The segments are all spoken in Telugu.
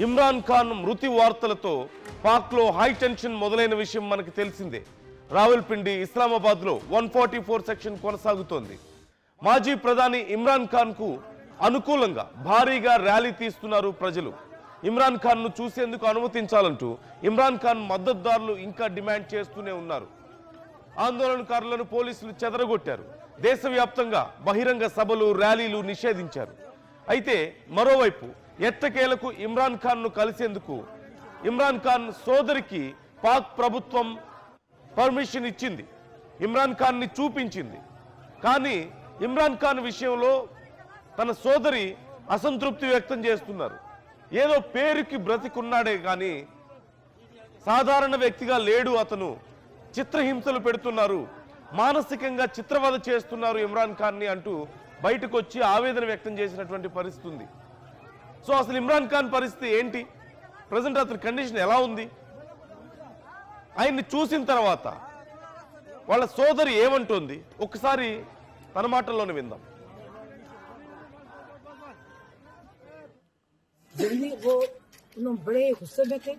ఇమ్రాన్ ఖాన్ మృతి వార్తలతో పాక్లో హై టెన్షన్ మొదలైన విషయం మనకు తెలిసిందే. రావల్పిండి ఇస్లామాబాద్లో 144 సెక్షన్ కొనసాగుతోంది. మాజీ ప్రధాని ఇమ్రాన్ ఖాన్కు అనుకూలంగా భారీగా ర్యాలీ తీస్తున్నారు ప్రజలు. ఇమ్రాన్ ఖాన్ను చూసేందుకు అనుమతించాలంటూ ఇమ్రాన్ ఖాన్ మద్దతుదారులు ఇంకా డిమాండ్ చేస్తూనే ఉన్నారు. ఆందోళనకారులను పోలీసులు చెదరగొట్టారు. దేశవ్యాప్తంగా బహిరంగ సభలు, ర్యాలీలు నిషేధించారు. అయితే మరోవైపు ఎట్టకేలకు ఇమ్రాన్ ఖాన్ను కలిసేందుకు ఇమ్రాన్ ఖాన్ సోదరికి పాక్ ప్రభుత్వం పర్మిషన్ ఇచ్చింది. ఇమ్రాన్ ఖాన్ని చూపించింది. కానీ ఇమ్రాన్ ఖాన్ విషయంలో తన సోదరి అసంతృప్తి వ్యక్తం చేస్తున్నారు. ఏదో పేరుకి బ్రతికున్నాడే కానీ సాధారణ వ్యక్తిగా లేడు, అతను చిత్రహింసలు పెడుతున్నారు, మానసికంగా చిత్రవధ చేస్తున్నారు ఇమ్రాన్ ఖాన్ని అంటూ బయటకు వచ్చి ఆవేదన వ్యక్తం చేసినటువంటి పరిస్థితి ఉంది. సో అసలు ఇమ్రాన్ ఖాన్ పరిస్థితి ఏంటి, ప్రజెంట్ అతని కండిషన్ ఎలా ఉంది, ఆయన్ని చూసిన తర్వాత వాళ్ళ సోదరి ఏమంటోంది ఒకసారి తన మాటల్లోనే విందాం. वो उन्होंने बड़े गुस्से में थे,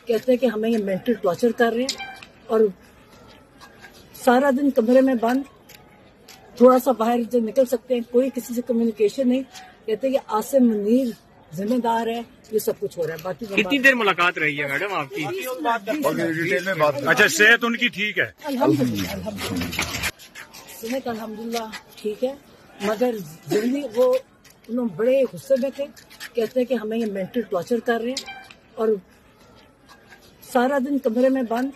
कहते हैं कि हमें ये मेंटल टॉर्चर कर रहे हैं और सारा दिन कमरे में बंद, थोड़ा सा बाहर जब निकल सकते हैं, कोई किसी से कम्युनिकेशन नहीं। कहते हैं कि आसिम मुनीर जिम्मेदार है, ये सब कुछ हो रहा है। बाकी कितनी देर मुलाकात रही है मैडम आपकी? डिटेल में बात। अच्छा, सेहत उनकी ठीक है? अल्हम्दुलिल्लाह सेहत अल्हम्दुलिल्लाह ठीक है, मगर जल्दी वो उन्होंने बड़े गुस्से में थे, कहते हैं कि हमें ये मेंटल टॉर्चर कर रहे हैं और सारा दिन कमरे में बंद,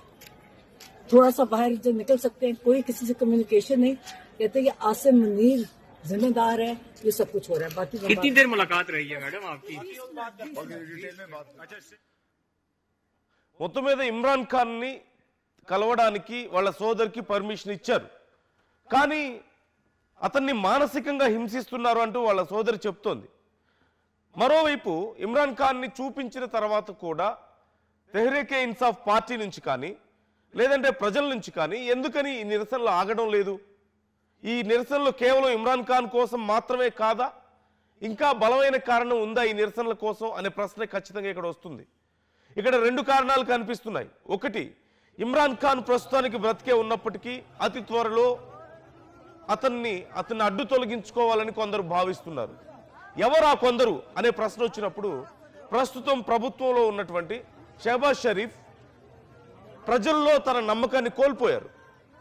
थोड़ा सा बाहर जब निकल सकते हैं, कोई किसी से कम्युनिकेशन नहीं। कहते हैं कि आसिम मुनीर जिम्मेदार है, ये सब कुछ हो रहा है। बाकी कितनी देर मुलाकात रही है मैडम आपकी? डिटेल में बात। अच्छा, మొత్తం మీద ఇమ్రాన్ ఖాన్ని కలవడానికి వాళ్ళ సోదరికి పర్మిషన్ ఇచ్చారు. కానీ అతన్ని మానసికంగా హింసిస్తున్నారు అంటూ వాళ్ళ సోదరి చెప్తోంది. మరోవైపు ఇమ్రాన్ ఖాన్ని చూపించిన తర్వాత కూడా తెహ్రీకే ఇన్సాఫ్ పార్టీ నుంచి కానీ లేదంటే ప్రజల నుంచి కానీ ఎందుకని ఈ నిరసనలు ఆగడం లేదు? ఈ నిరసనలు కేవలం ఇమ్రాన్ ఖాన్ కోసం మాత్రమే కాదా, ఇంకా బలమైన కారణం ఉందా ఈ నిరసనల కోసం అనే ప్రశ్న ఖచ్చితంగా ఇక్కడ వస్తుంది. ఇక్కడ రెండు కారణాలు కనిపిస్తున్నాయి. ఒకటి, ఇమ్రాన్ ఖాన్ ప్రస్తుతానికి బ్రతికే ఉన్నప్పటికీ అతి త్వరలో అతన్ని అడ్డు తొలగించుకోవాలని కొందరు భావిస్తున్నారు. ఎవరు ఆ కొందరు అనే ప్రశ్న వచ్చినప్పుడు ప్రస్తుతం ప్రభుత్వంలో ఉన్నటువంటి షహబాజ్ షరీఫ్ ప్రజల్లో తన నమ్మకాన్ని కోల్పోయారు.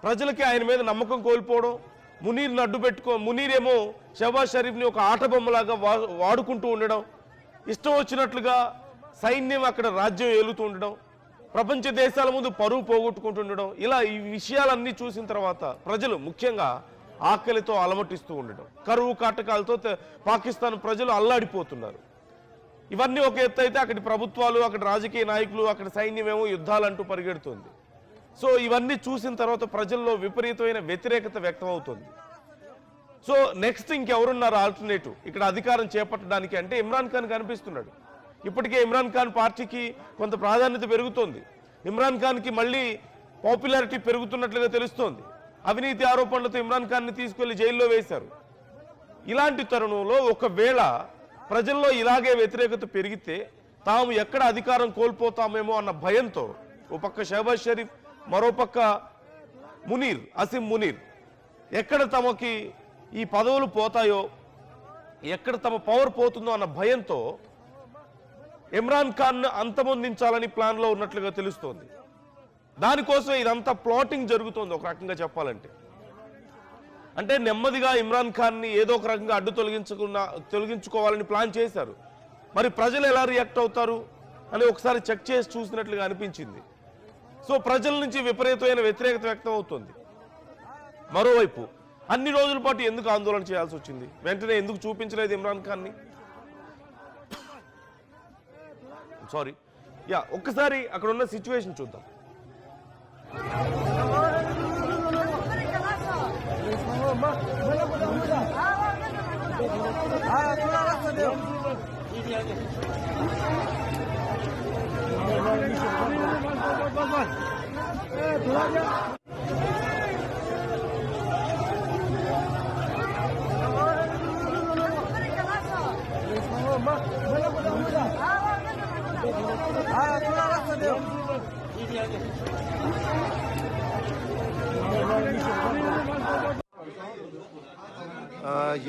ప్రజలకి ఆయన మీద నమ్మకం కోల్పోవడం, మునీర్ని అడ్డు మునీర్ ఏమో షహబాజ్ షరీఫ్ని ఒక ఆట బొమ్మలాగా వాడుకుంటూ ఉండడం, ఇష్టం వచ్చినట్లుగా సైన్యం అక్కడ రాజ్యం ఏలుతూ ఉండడం, ప్రపంచ దేశాల ముందు పరువు పోగొట్టుకుంటుండడం, ఇలా ఈ విషయాలన్నీ చూసిన తర్వాత ప్రజలు ముఖ్యంగా ఆకలితో అలమటిస్తూ ఉండడం, కరువు కాటకాలతో పాకిస్తాన్ ప్రజలు అల్లాడిపోతున్నారు. ఇవన్నీ ఒక ఎత్తు అయితే అక్కడి ప్రభుత్వాలు, అక్కడ రాజకీయ నాయకులు, అక్కడ సైన్యమేమో యుద్ధాలంటూ పరిగెడుతుంది. సో ఇవన్నీ చూసిన తర్వాత ప్రజల్లో విపరీతమైన వ్యతిరేకత వ్యక్తం అవుతుంది. సో నెక్స్ట్ ఇంకెవరున్నారు ఆల్టర్నేటివ్ ఇక్కడ అధికారం చేపట్టడానికి అంటే ఇమ్రాన్ ఖాన్ కనిపిస్తున్నాడు. ఇప్పటికే ఇమ్రాన్ ఖాన్ పార్టీకి కొంత ప్రాధాన్యత పెరుగుతోంది. ఇమ్రాన్ ఖాన్కి మళ్ళీ పాపులారిటీ పెరుగుతున్నట్లుగా తెలుస్తోంది. అవినీతి ఆరోపణలతో ఇమ్రాన్ ఖాన్ని తీసుకెళ్లి జైల్లో వేశారు. ఇలాంటి తరుణంలో ఒకవేళ ప్రజల్లో ఇలాగే వ్యతిరేకత పెరిగితే తాము ఎక్కడ అధికారం కోల్పోతామేమో అన్న భయంతో ఓ పక్క షహబాజ్ షరీఫ్, మరోపక్క ఆసిమ్ మునీర్ ఎక్కడ తమకి ఈ పదవులు పోతాయో, ఎక్కడ తమ పవర్ పోతుందో అన్న భయంతో ఇమ్రాన్ ఖాన్ అంతమొందించాలని ప్లాన్లో ఉన్నట్లుగా తెలుస్తోంది. దానికోసం ఇదంతా ప్లాటింగ్ జరుగుతోంది ఒక రకంగా చెప్పాలంటే. అంటే నెమ్మదిగా ఇమ్రాన్ ఖాన్ని ఏదో ఒక రకంగా అడ్డు తొలగించుకోవాలని ప్లాన్ చేశారు. మరి ప్రజలు ఎలా రియాక్ట్ అవుతారు అని ఒకసారి చెక్ చేసి చూసినట్లుగా అనిపించింది. సో ప్రజల నుంచి విపరీతమైన వ్యతిరేకత వ్యక్తం అవుతుంది. మరోవైపు అన్ని రోజుల పాటు ఎందుకు ఆందోళన చేయాల్సి వచ్చింది? వెంటనే ఎందుకు చూపించలేదు ఇమ్రాన్ ఖాన్ని? సారీ, ఒక్కసారి అక్కడ ఉన్న సిచ్యువేషన్ చూద్దాం. ये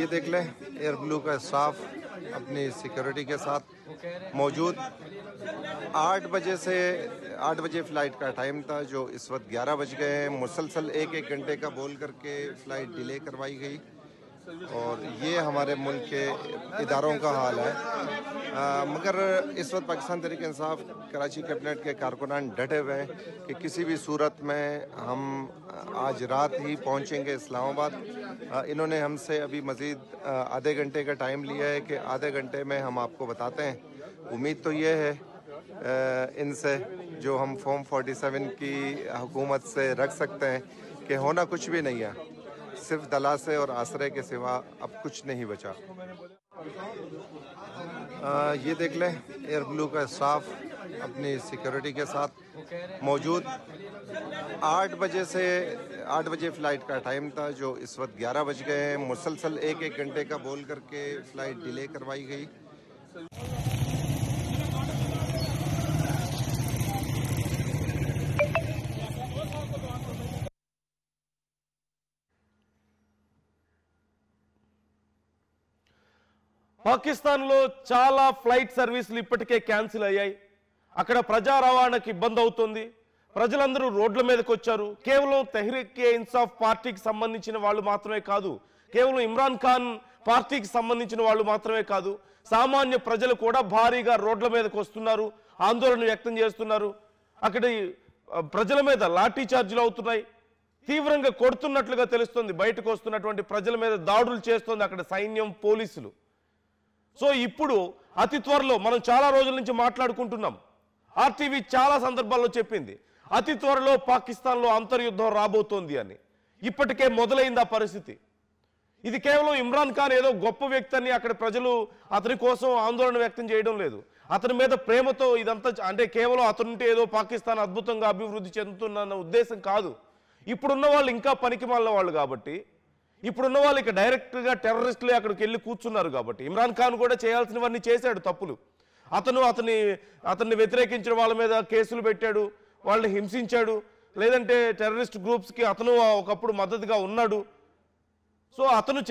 देख लें, एयर ब्लू का स्टाफ अपनी सिक्योरिटी के साथ मौजूद। 8 बजे फ़्लाइट का टाइम था, जो इस वक्त 11 बज गए हैं। मुसलसल एक घंटे का बोल करके फ़्लाइट डिले करवाई गई और ये हमारे मुल्क के इदारों का हाल है। मगर इस वक्त पाकिस्तान तहरीक इंसाफ कराची कैबिनेट के कारकुनान डटे हुए हैं कि किसी भी सूरत में हम आज रात ही पहुंचेंगे इस्लामाबाद। इन्होंने हमसे अभी मज़ीद आधे घंटे का टाइम लिया है कि आधे घंटे में हम आपको बताते हैं। उम्मीद तो ये है इनसे जो हम फॉर्म 47 की हुकूमत से रख सकते हैं कि होना कुछ भी नहीं है, सिर्फ दलासे और आसरे के सिवा अब कुछ नहीं बचा। ये देख लें, एयर ब्लू का स्टाफ अपनी सिक्योरिटी के साथ मौजूद। 8 बजे फ़्लाइट का टाइम था, जो इस वक्त 11 बज गए हैं। मुसलसल एक घंटे का बोल करके फ़्लाइट डिले करवाई गई। పాకిస్తాన్లో చాలా ఫ్లైట్ సర్వీసులు ఇప్పటికే క్యాన్సిల్ అయ్యాయి. అక్కడ ప్రజా రవాణాకి ఇబ్బంది అవుతుంది. ప్రజలందరూ రోడ్ల మీదకి వచ్చారు. కేవలం తెహ్రీక్-ఏ-ఇన్సాఫ్ పార్టీకి సంబంధించిన వాళ్ళు మాత్రమే కాదు, కేవలం ఇమ్రాన్ ఖాన్ పార్టీకి సంబంధించిన వాళ్ళు మాత్రమే కాదు, సామాన్య ప్రజలు కూడా భారీగా రోడ్ల మీదకి వస్తున్నారు, ఆందోళన వ్యక్తం చేస్తున్నారు. అక్కడ ప్రజల మీద లాఠీ చార్జీలు అవుతున్నాయి, తీవ్రంగా కొడుతున్నట్లుగా తెలుస్తుంది. బయటకు వస్తున్నటువంటి ప్రజల మీద దాడులు చేస్తుంది అక్కడ సైన్యం, పోలీసులు. సో ఇప్పుడు అతి త్వరలో మనం చాలా రోజుల నుంచి మాట్లాడుకుంటున్నాం, ఆర్టీవీ చాలా సందర్భాల్లో చెప్పింది, అతి త్వరలో పాకిస్తాన్లో అంతర్యుద్ధం రాబోతోంది అని. ఇప్పటికే మొదలైంది ఆ పరిస్థితి. ఇది కేవలం ఇమ్రాన్ ఖాన్ ఏదో గొప్ప వ్యక్తి అని అక్కడ ప్రజలు అతని కోసం ఆందోళన వ్యక్తం చేయడం లేదు. అతని మీద ప్రేమతో ఇదంతా, అంటే కేవలం అతనుంటే ఏదో పాకిస్తాన్ అద్భుతంగా అభివృద్ధి చెందుతున్న ఉద్దేశం కాదు. ఇప్పుడున్న వాళ్ళు ఇంకా పనికిమాలిన వాళ్ళు కాబట్టి, ఇప్పుడున్న వాళ్ళు ఇక డైరెక్ట్గా టెర్రరిస్టులే అక్కడికి వెళ్ళి కూర్చున్నారు కాబట్టి, ఇమ్రాన్ ఖాన్ కూడా చేయాల్సినవన్నీ చేశాడు తప్పులు. అతన్ని వ్యతిరేకించిన వాళ్ళ మీద కేసులు పెట్టాడు, వాళ్ళని హింసించాడు, లేదంటే టెర్రరిస్ట్ గ్రూప్స్కి అతను ఒకప్పుడు మద్దతుగా ఉన్నాడు. సో అతను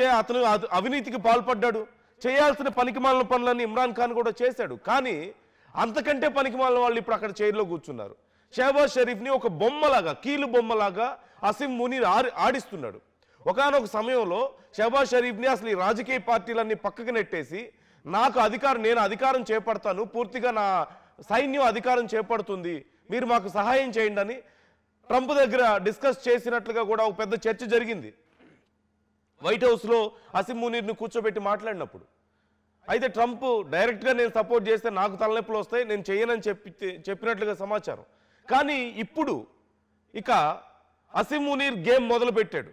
అవినీతికి పాల్పడ్డాడు. చేయాల్సిన పనికిమాలిన పనులన్నీ ఇమ్రాన్ ఖాన్ కూడా చేశాడు. కానీ అంతకంటే పనికిమాలిన వాళ్ళు ఇప్పుడు అక్కడ చైర్లో కూర్చున్నారు. షహబాజ్ షరీఫ్ని ఒక బొమ్మలాగా, కీలు బొమ్మలాగా అసీం మునీర్ ఆడిస్తున్నాడు. ఒకానొక సమయంలో షహబాజ్ షరీఫ్ని అసలు ఈ రాజకీయ పార్టీలన్నీ పక్కకు నెట్టేసి, నేను అధికారం చేపడతాను, పూర్తిగా నా సైన్యం అధికారం చేపడుతుంది, మీరు మాకు సహాయం చేయండి అని ట్రంప్ దగ్గర డిస్కస్ చేసినట్లుగా కూడా ఒక పెద్ద చర్చ జరిగింది వైట్ హౌస్లో అసీం మునీర్ని కూర్చోబెట్టి మాట్లాడినప్పుడు. అయితే ట్రంప్ డైరెక్ట్గా నేను సపోర్ట్ చేస్తే నాకు తలనొప్పులు వస్తాయి, నేను చేయనని చెప్పినట్లుగా సమాచారం. కానీ ఇప్పుడు ఇక అసీం మునీర్ గేమ్ మొదలు పెట్టాడు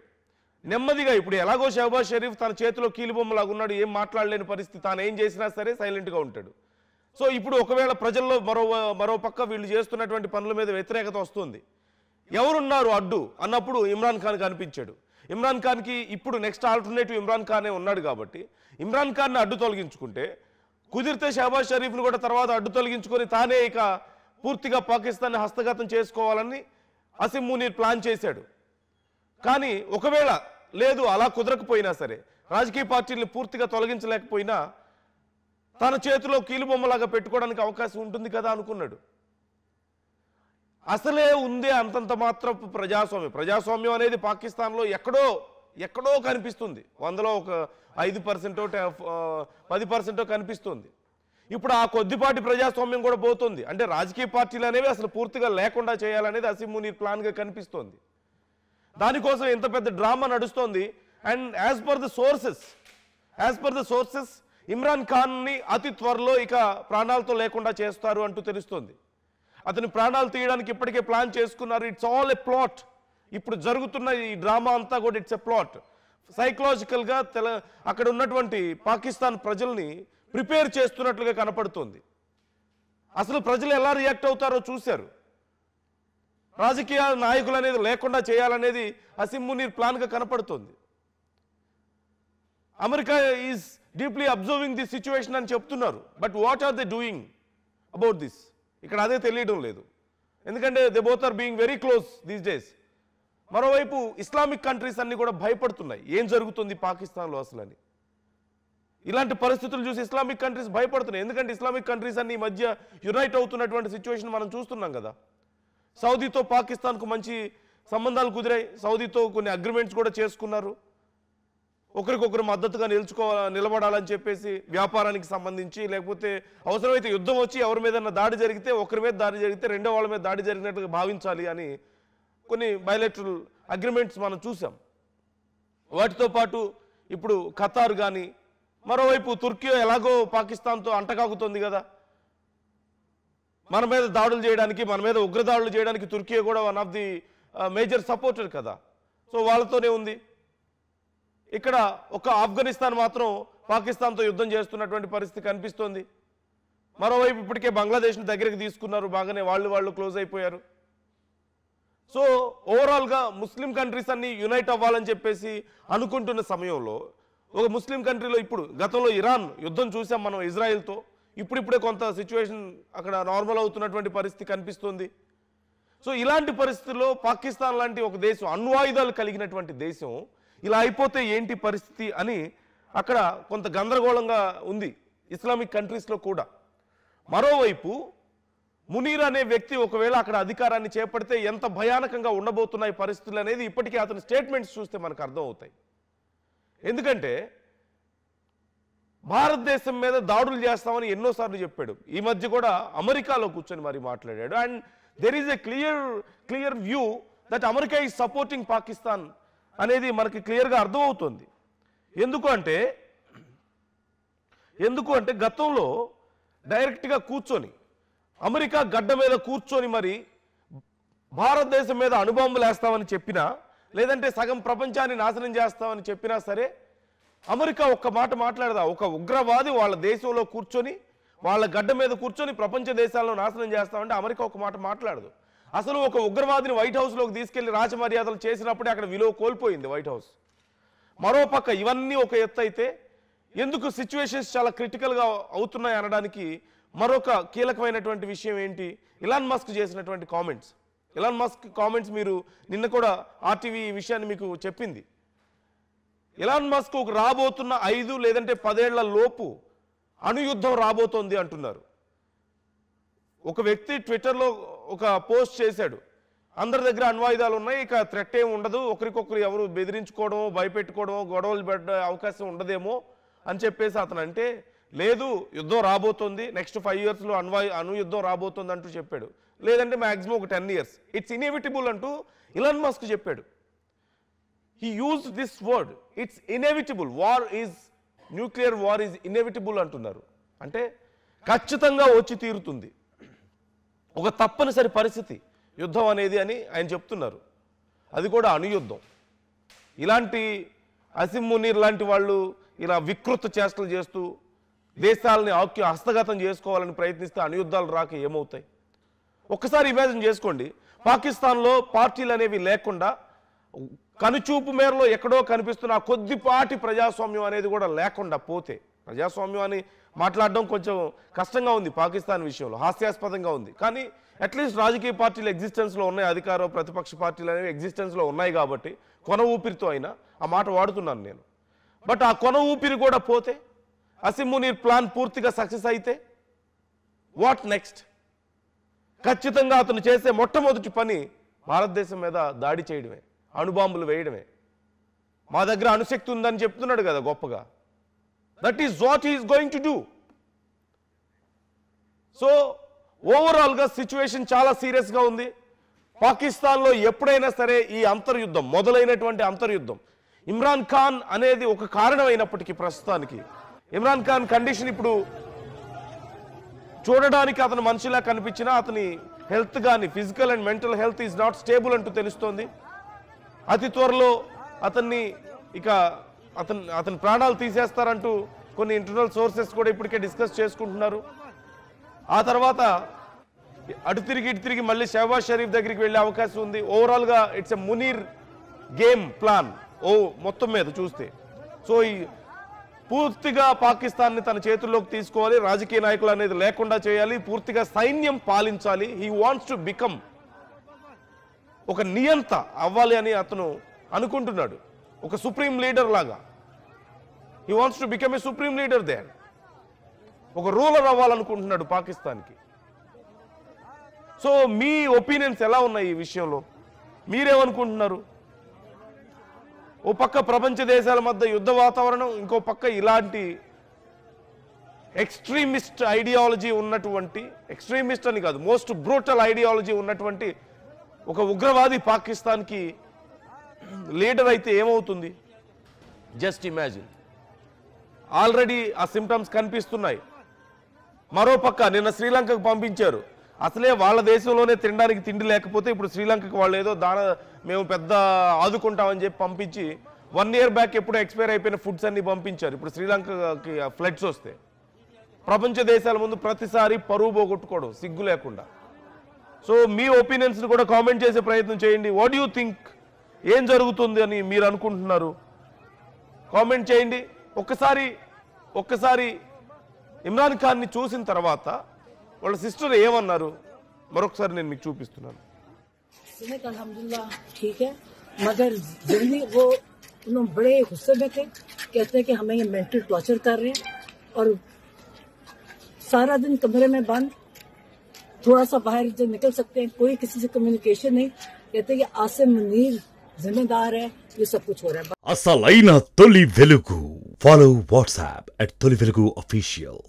నెమ్మదిగా. ఇప్పుడు ఎలాగో షహబాజ్ షరీఫ్ తన చేతిలో కీలుబొమ్మలాగా ఉన్నాడు, ఏం మాట్లాడలేని పరిస్థితి, తాను ఏం చేసినా సరే సైలెంట్గా ఉంటాడు. సో ఇప్పుడు ఒకవేళ ప్రజల్లో మరో పక్క వీళ్ళు చేస్తున్నటువంటి పనుల మీద వ్యతిరేకత వస్తుంది, ఎవరున్నారు అడ్డు అన్నప్పుడు ఇమ్రాన్ ఖాన్ కనిపించాడు. ఇమ్రాన్ ఖాన్కి ఇప్పుడు నెక్స్ట్ ఆల్టర్నేటివ్ ఇమ్రాన్ ఖానే ఉన్నాడు కాబట్టి, ఇమ్రాన్ ఖాన్ని అడ్డు తొలగించుకుంటే, కుదిరితే షహబాజ్ షరీఫ్ను కూడా తర్వాత అడ్డు తొలగించుకొని తానే ఇక పూర్తిగా పాకిస్తాన్ని హస్తగతం చేసుకోవాలని అసీం మునీర్ ప్లాన్ చేశాడు. కానీ ఒకవేళ లేదు, అలా కుదరకపోయినా సరే, రాజకీయ పార్టీలను పూర్తిగా తొలగించలేకపోయినా తన చేతిలో కీలుబొమ్మలాగా పెట్టుకోవడానికి అవకాశం ఉంటుంది కదా అనుకున్నాడు. అసలే ఉందే అంతంత మాత్రపు ప్రజాస్వామ్యం అనేది పాకిస్తాన్లో ఎక్కడో కనిపిస్తుంది. 100లో ఒక 5%, 10% కనిపిస్తుంది. ఇప్పుడు ఆ కొద్దిపాటి ప్రజాస్వామ్యం కూడా పోతుంది. అంటే రాజకీయ పార్టీలు అనేవి అసలు పూర్తిగా లేకుండా చేయాలనేది అసీం మునీర్ ప్లాన్గా కనిపిస్తోంది. దానికోసం ఎంత పెద్ద డ్రామా నడుస్తోంది. And as per the sources Imran ఖాన్ని అతి త్వరలో ఇక ప్రాణాలతో లేకుండా చేస్తారు అంటూ తెలుస్తోంది. అతని ప్రాణాలు తీయడానికి ఇప్పటికే ప్లాన్ చేసుకున్నారు. It's all a plot. ఇప్పుడు జరుగుతున్న ఈ డ్రామా అంతా కూడా ఇట్స్ ఎ ప్లాట్. సైకలాజికల్గా అక్కడ ఉన్నటువంటి పాకిస్తాన్ ప్రజల్ని ప్రిపేర్ చేస్తున్నట్లుగా కనపడుతుంది. అసలు ప్రజలు ఎలా రియాక్ట్ అవుతారో చూశారు. రాజకీయ నాయకులు అనేది లేకుండా చేయాలనేది అసీం మునీర్ ప్లాన్గా కనపడుతుంది. America is deeply observing the situation అని చెప్తున్నారు. But what are they doing? About this. ఇక్కడ అదే తెలియడం లేదు, ఎందుకంటే they both are being very close these days. మరోవైపు ఇస్లామిక్ కంట్రీస్ అన్ని కూడా భయపడుతున్నాయి ఏం జరుగుతుంది పాకిస్తాన్లో అసలు అని. ఇలాంటి పరిస్థితులు చూసి ఇస్లామిక్ కంట్రీస్ భయపడుతున్నాయి, ఎందుకంటే ఇస్లామిక్ కంట్రీస్ అన్ని ఈ మధ్య యునైట్ అవుతున్నటువంటి సిచ్యువేషన్ మనం చూస్తున్నాం కదా. సౌదీతో పాకిస్తాన్కు మంచి సంబంధాలు కుదిరాయి, సౌదీతో కొన్ని అగ్రిమెంట్స్ కూడా చేసుకున్నారు, ఒకరికొకరు మద్దతుగా నిలబడాలని చెప్పేసి వ్యాపారానికి సంబంధించి, లేకపోతే అవసరమైతే యుద్ధం వచ్చి ఎవరి మీద దాడి జరిగితే, ఒకరి మీద దాడి జరిగితే రెండో వాళ్ళ మీద దాడి జరిగినట్టుగా భావించాలి అని కొన్ని బయలెటరల్ అగ్రిమెంట్స్ మనం చూసాం. వాటితో పాటు ఇప్పుడు ఖతార్ కానీ, మరోవైపు తుర్కీ ఎలాగో పాకిస్తాన్తో అంటకాగుతుంది కదా, మన మీద దాడులు చేయడానికి, మన మీద ఉగ్రదాడులు చేయడానికి తుర్కీ కూడా one of the major supporter కదా. సో వాళ్ళతోనే ఉంది. ఇక్కడ ఒక ఆఫ్ఘనిస్తాన్ మాత్రం పాకిస్తాన్తో యుద్ధం చేస్తున్నటువంటి పరిస్థితి కనిపిస్తోంది. మరోవైపు ఇప్పటికే బంగ్లాదేశ్ని దగ్గరికి తీసుకున్నారు, బాగానే వాళ్ళు క్లోజ్ అయిపోయారు. సో ఓవరాల్గా ముస్లిం కంట్రీస్ అన్ని యునైట్ అవ్వాలని చెప్పేసి అనుకుంటున్న సమయంలో ఒక ముస్లిం కంట్రీలో ఇప్పుడు గతంలో ఇరాన్ యుద్ధం చూసాం మనం ఇజ్రాయెల్తో, ఇప్పుడిప్పుడే కొంత సిచ్యువేషన్ అక్కడ నార్మల్ అవుతున్నటువంటి పరిస్థితి కనిపిస్తుంది. సో ఇలాంటి పరిస్థితుల్లో పాకిస్తాన్ లాంటి ఒక దేశం, అణ్వాయుధాలు కలిగినటువంటి దేశం ఇలా అయిపోతే ఏంటి పరిస్థితి అని అక్కడ కొంత గందరగోళంగా ఉంది ఇస్లామిక్ కంట్రీస్లో కూడా. మరోవైపు మునీర్ అనే వ్యక్తి ఒకవేళ అక్కడ అధికారాన్ని చేపడితే ఎంత భయానకంగా ఉండబోతున్నాయి పరిస్థితులు అనేది ఇప్పటికీ అతని స్టేట్మెంట్స్ చూస్తే మనకు అర్థం అవుతాయి. ఎందుకంటే భారతదేశం మీద దాడులు చేస్తామని ఎన్నోసార్లు చెప్పాడు, ఈ మధ్య కూడా అమెరికాలో కూర్చొని మరి మాట్లాడాడు. And there is a clear view that America is supporting Pakistan అనేది మనకి క్లియర్గా అర్థమవుతుంది. ఎందుకు అంటే గతంలో డైరెక్ట్గా కూర్చొని అమెరికా గడ్డ మీద కూర్చొని మరి భారతదేశం మీద అణుబాంబులు వేస్తామని చెప్పినా, లేదంటే సగం ప్రపంచాన్ని నాశనం చేస్తామని చెప్పినా సరే అమెరికా ఒక్క మాట మాట్లాడదా, ఒక ఉగ్రవాది వాళ్ళ దేశంలో కూర్చొని వాళ్ళ గడ్డ మీద కూర్చొని ప్రపంచ దేశాలను నాశనం చేస్తామంటే అమెరికా ఒక మాట మాట్లాడదు. అసలు ఒక ఉగ్రవాదిని వైట్ హౌస్లోకి తీసుకెళ్లి రాజమర్యాదలు చేసినప్పుడే అక్కడ విలువ కోల్పోయింది వైట్ హౌస్. మరోపక్క ఇవన్నీ ఒక ఎత్తు అయితే ఎందుకు సిచ్యువేషన్స్ చాలా క్రిటికల్గా అవుతున్నాయి అనడానికి మరొక కీలకమైనటువంటి విషయం ఏంటి, ఇలాన్ మస్క్ చేసినటువంటి కామెంట్స్. ఇలాన్ మస్క్ కామెంట్స్ మీరు నిన్న కూడా ఆర్టీవీ ఈ విషయాన్ని మీకు చెప్పింది. ఇలాన్ మస్క్ ఒక రాబోతున్న 5 లేదంటే 10 ఏళ్ల లోపు అణుయుద్ధం రాబోతోంది అంటున్నారు. ఒక వ్యక్తి ట్విట్టర్లో ఒక పోస్ట్ చేశాడు, అందరి దగ్గర అణ్వాయుధాలు ఉన్నాయి, ఇక థ్రెట్ ఏమి ఉండదు, ఒకరికొకరు ఎవరు బెదిరించుకోవడమో భయపెట్టుకోవడమో గొడవలు పెట్టే అవకాశం ఉండదేమో అని చెప్పేసి అతను అంటే, లేదు యుద్ధం రాబోతోంది, నెక్స్ట్ 5 ఇయర్స్లో అణుయుద్ధం రాబోతోంది అంటూ చెప్పాడు. లేదంటే మ్యాక్సిమం ఒక 10 ఇయర్స్, ఇట్స్ ఇన్ఎవిటబుల్ అంటూ ఇలాన్ మస్క్ చెప్పాడు. He used this word, it's inevitable, nuclear war is inevitable అంటున్నారు. అంటే ఖచ్చితంగా వచ్చి తీరుతుంది, ఒక తప్పనిసరి పరిస్థితి యుద్ధం అనేది అని ఆయన చెప్తున్నారు. అది కూడా అణుయుద్ధం. ఇలాంటి అసిమ్ మునీర్ లాంటి వాళ్ళు ఇలా వికృత చేష్టలు చేస్తూ దేశాలని హస్తగతం చేసుకోవాలని ప్రయత్నిస్తే అణుయుద్ధాలు రాక ఏమవుతాయి? ఒక్కసారి ఇమాజిన్ చేసుకోండి, పాకిస్తాన్లో పార్టీలు అనేవి లేకుండా కనుచూపు మేరలో ఎక్కడో కనిపిస్తున్న కొద్దిపాటి ప్రజాస్వామ్యం అనేది కూడా లేకుండా పోతే, ప్రజాస్వామ్యం అని మాట్లాడడం కొంచెం కష్టంగా ఉంది పాకిస్తాన్ విషయంలో, హాస్యాస్పదంగా ఉంది. కానీ అట్లీస్ట్ రాజకీయ పార్టీలు ఎగ్జిస్టెన్స్లో ఉన్నాయి, అధికార ప్రతిపక్ష పార్టీలు అనేవి ఎగ్జిస్టెన్స్లో ఉన్నాయి కాబట్టి కొన ఊపిరితో అయినా ఆ మాట వాడుతున్నాను నేను. బట్ ఆ కొన ఊపిరి కూడా పోతే, అసిమ్ మునీర్ ప్లాన్ పూర్తిగా సక్సెస్ అయితే వాట్ నెక్స్ట్? ఖచ్చితంగా అతను చేసే మొట్టమొదటి పని భారతదేశం మీద దాడి చేయడమే, అణుబాంబులు వేయడమే. మా దగ్గర అణుశక్తి ఉందని చెప్తున్నాడు కదా గొప్పగా. That is what he is going to do. So ఓవరాల్గా సిచ్యువేషన్ చాలా సీరియస్గా ఉంది. పాకిస్తాన్లో ఎప్పుడైనా సరే ఈ అంతర్యుద్ధం, మొదలైనటువంటి అంతర్యుద్ధం, ఇమ్రాన్ ఖాన్ అనేది ఒక కారణమైనప్పటికీ ప్రస్తుతానికి ఇమ్రాన్ ఖాన్ కండిషన్ ఇప్పుడు చూడడానికి అతను మనిషిలా కనిపించినా అతని హెల్త్ కానీ physical and mental health is not stable అంటూ తెలుస్తోంది. అతి త్వరలో అతన్ని అతని ప్రాణాలు తీసేస్తారంటూ కొన్ని ఇంటర్నల్ సోర్సెస్ కూడా ఇప్పటికే డిస్కస్ చేసుకుంటున్నారు. ఆ తర్వాత అటు తిరిగి మళ్ళీ షహబాజ్ షరీఫ్ దగ్గరికి వెళ్ళే అవకాశం ఉంది. ఓవరాల్గా it's a Munir game plan మొత్తం మీద చూస్తే. సో పూర్తిగా పాకిస్తాన్ని తన చేతుల్లోకి తీసుకోవాలి, రాజకీయ నాయకులు అనేది లేకుండా చేయాలి, పూర్తిగా సైన్యం పాలించాలి. హీ వాంట్స్ టు బికమ్ ఒక నియంత అవ్వాలి అని అతను అనుకుంటున్నాడు, ఒక సుప్రీం లీడర్ లాగా. He wants to become a supreme leader there, ఒక రూలర్ అవ్వాలనుకుంటున్నాడు పాకిస్తాన్కి. సో మీ ఒపీనియన్స్ ఎలా ఉన్నాయి ఈ విషయంలో? మీరేమనుకుంటున్నారు? ఓ పక్క ప్రపంచ దేశాల మధ్య యుద్ధ వాతావరణం, ఇంకో పక్క ఇలాంటి ఎక్స్ట్రీమిస్ట్ ఐడియాలజీ ఉన్నటువంటి, ఎక్స్ట్రీమిస్ట్ అని కాదు, మోస్ట్ బ్రూటల్ ఐడియాలజీ ఉన్నటువంటి ఒక ఉగ్రవాది పాకిస్తాన్కి లీడర్ అయితే ఏమవుతుంది? Just imagine. ఆల్రెడీ ఆ సిమ్టమ్స్ కనిపిస్తున్నాయి. మరో పక్క నిన్న శ్రీలంకకు పంపించారు. అసలే వాళ్ళ దేశంలోనే తినడానికి తిండి లేకపోతే ఇప్పుడు శ్రీలంకకు వాళ్ళు ఏదో మేము పెద్ద ఆదుకుంటామని చెప్పి పంపించి 1 year బ్యాక్ ఎప్పుడో ఎక్స్పైర్ అయిపోయిన ఫుడ్స్ అన్ని పంపించారు. ఇప్పుడు శ్రీలంకకి ఫ్లడ్స్ వస్తే ప్రపంచ దేశాల ముందు ప్రతిసారి పరువు పోగొట్టుకోవడం సిగ్గు లేకుండా. సో మీ ఒపీనియన్స్ని కూడా కామెంట్ చేసే ప్రయత్నం చేయండి. వాట్ యూ థింక్, ఏం జరుగుతుంది అని మీరు అనుకుంటున్నారు? కామెంట్ చేయండి. ఒక్కసారి ఇమ్రాన్ ఖాన్ని చూసిన తర్వాత వాళ్ళ సిస్టర్ ఏమన్నారు మరొకసారి నేను మీకు చూపిస్తున్నాను. सेहत अल्हम्दुलिल्लाह ठीक है, मगर जल्दी वो उन्होंने बड़े गुस्से में थे, कहते हैं कि हमें ये मेंटल टॉर्चर कर रहे हैं और सारा दिन कमरे में बंद, थोड़ा सा बाहर जो निकल सकते हैं, कोई किसी से कम्युनिकेशन नहीं. कहते हैं कि आसिम मुनीर जिम्मेदार है, ये सब कुछ हो रहा है. అసలైన తొలి వెలుగు. ఫాలో వాట్సాప్ @తొలి వెలుగు official.